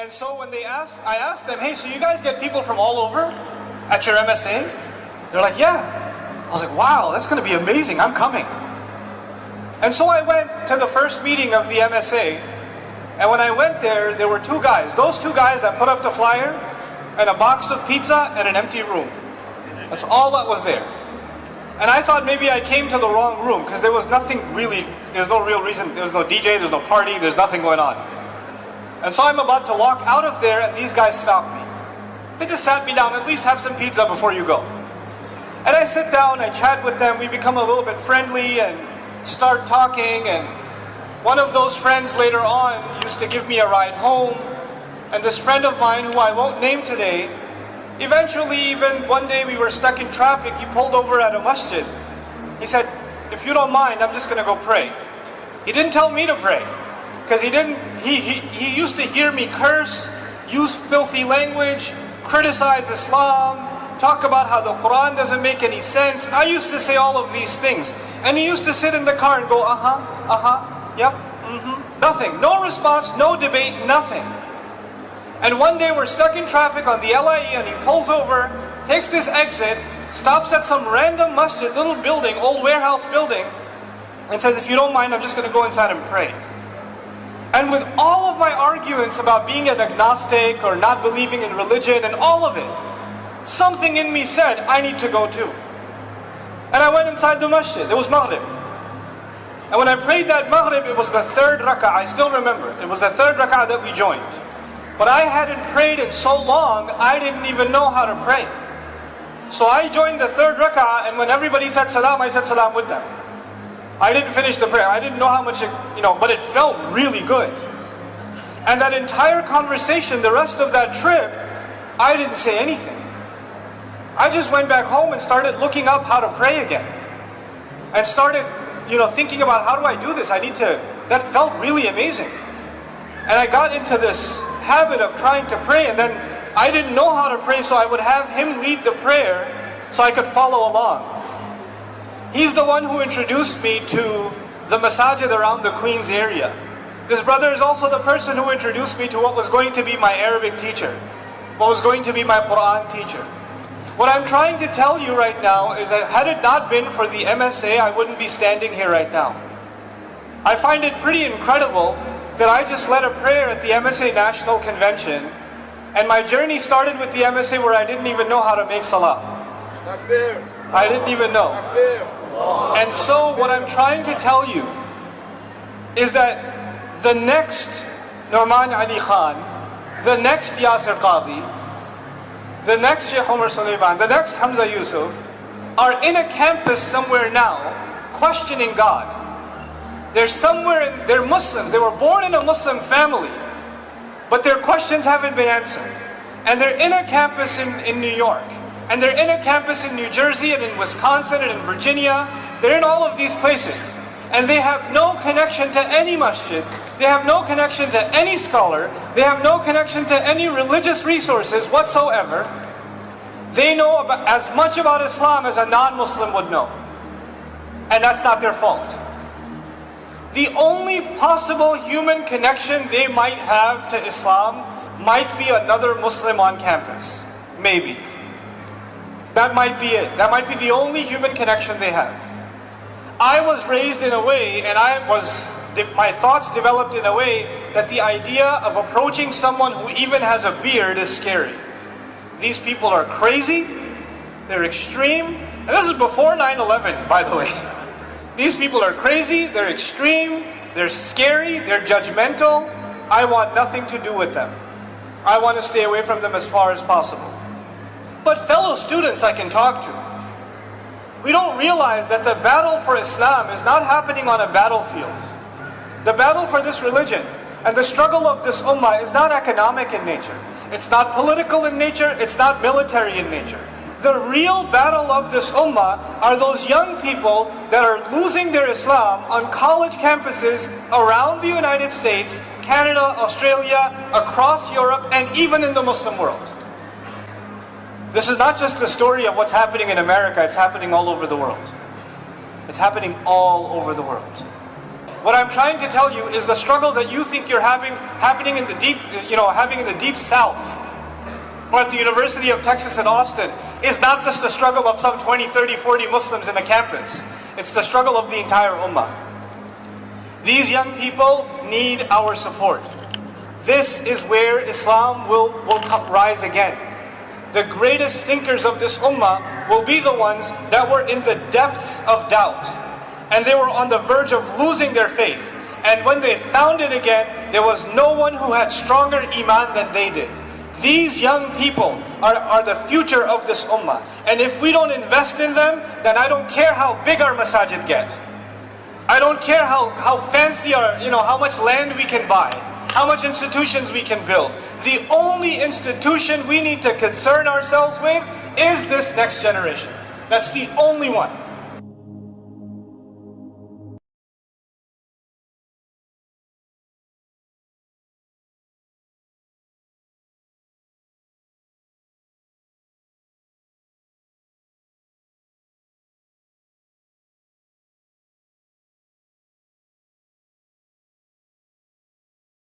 And so when I asked them, hey, so you guys get people from all over at your MSA? They're like, yeah. I was like, wow, that's going to be amazing. I'm coming. And so I went to the first meeting of the MSA. And when I went there, there were two guys. Those two guys that put up the flyer and a box of pizza and an empty room. That's all that was there. And I thought maybe I came to the wrong room because there was nothing really, there's no real reason. There's no DJ, there's no party, there's nothing going on. And so I'm about to walk out of there and these guys stopped me. They just sat me down, at least have some pizza before you go. And I sit down, I chat with them, we become a little bit friendly and start talking. And one of those friends later on used to give me a ride home. And this friend of mine, who I won't name today, eventually even one day we were stuck in traffic, he pulled over at a masjid. He said, if you don't mind, I'm just going to go pray. He didn't tell me to pray. Because he used to hear me curse, use filthy language, criticize Islam, talk about how the Quran doesn't make any sense. I used to say all of these things. And he used to sit in the car and go, yep, nothing. No response, no debate, nothing. And one day we're stuck in traffic on the LIE and he pulls over, takes this exit, stops at some random masjid, little building, old warehouse building, and says, if you don't mind, I'm just going to go inside and pray. And with all of my arguments about being an agnostic or not believing in religion and all of it, something in me said, I need to go too. And I went inside the masjid. It was Maghrib. And when I prayed that Maghrib, it was the third rak'ah. I still remember. It was the third rak'ah that we joined. But I hadn't prayed in so long, I didn't even know how to pray. So I joined the third rak'ah, and when everybody said salam, I said salam with them. I didn't finish the prayer. I didn't know how much, but it felt really good. And that entire conversation, the rest of that trip, I didn't say anything. I just went back home and started looking up how to pray again. And started, thinking about how do I do this? That felt really amazing. And I got into this habit of trying to pray, and then I didn't know how to pray, so I would have him lead the prayer so I could follow along. He's the one who introduced me to the masajid around the Queens area. This brother is also the person who introduced me to what was going to be my Arabic teacher, what was going to be my Quran teacher. What I'm trying to tell you right now is that had it not been for the MSA, I wouldn't be standing here right now. I find it pretty incredible that I just led a prayer at the MSA National Convention, and my journey started with the MSA where I didn't even know how to make salah. I didn't even know. And so what I'm trying to tell you is that the next Nouman Ali Khan, the next Yasir Qadi, the next Sheikh Omar Suleiman, the next Hamza Yusuf are in a campus somewhere now questioning God. They're Muslims, they were born in a Muslim family, but their questions haven't been answered. And they're in a campus in New York, and they're in a campus in New Jersey and in Wisconsin and in Virginia. They're in all of these places. And they have no connection to any masjid. They have no connection to any scholar. They have no connection to any religious resources whatsoever. They know as much about Islam as a non-Muslim would know. And that's not their fault. The only possible human connection they might have to Islam might be another Muslim on campus. Maybe. That might be it. That might be the only human connection they have. I was raised in a way, and my thoughts developed in a way that the idea of approaching someone who even has a beard is scary. These people are crazy, they're extreme, and this is before 9/11, by the way. These people are crazy, they're extreme, they're scary, they're judgmental. I want nothing to do with them. I want to stay away from them as far as possible. But fellow students I can talk to, we don't realize that the battle for Islam is not happening on a battlefield. The battle for this religion and the struggle of this ummah is not economic in nature. It's not political in nature, it's not military in nature. The real battle of this ummah are those young people that are losing their Islam on college campuses around the United States, Canada, Australia, across Europe, and even in the Muslim world. This is not just the story of what's happening in America, it's happening all over the world. It's happening all over the world. What I'm trying to tell you is the struggle that you think you're happening in the deep, having in the deep South, or at the University of Texas at Austin, is not just the struggle of some 20, 30, 40 Muslims in a campus. It's the struggle of the entire ummah. These young people need our support. This is where Islam will rise again. The greatest thinkers of this ummah will be the ones that were in the depths of doubt. And they were on the verge of losing their faith. And when they found it again, there was no one who had stronger iman than they did. These young people are the future of this ummah. And if we don't invest in them, then I don't care how big our masajid get. I don't care how fancy how much land we can buy, how much institutions we can build. The only institution we need to concern ourselves with is this next generation. That's the only one.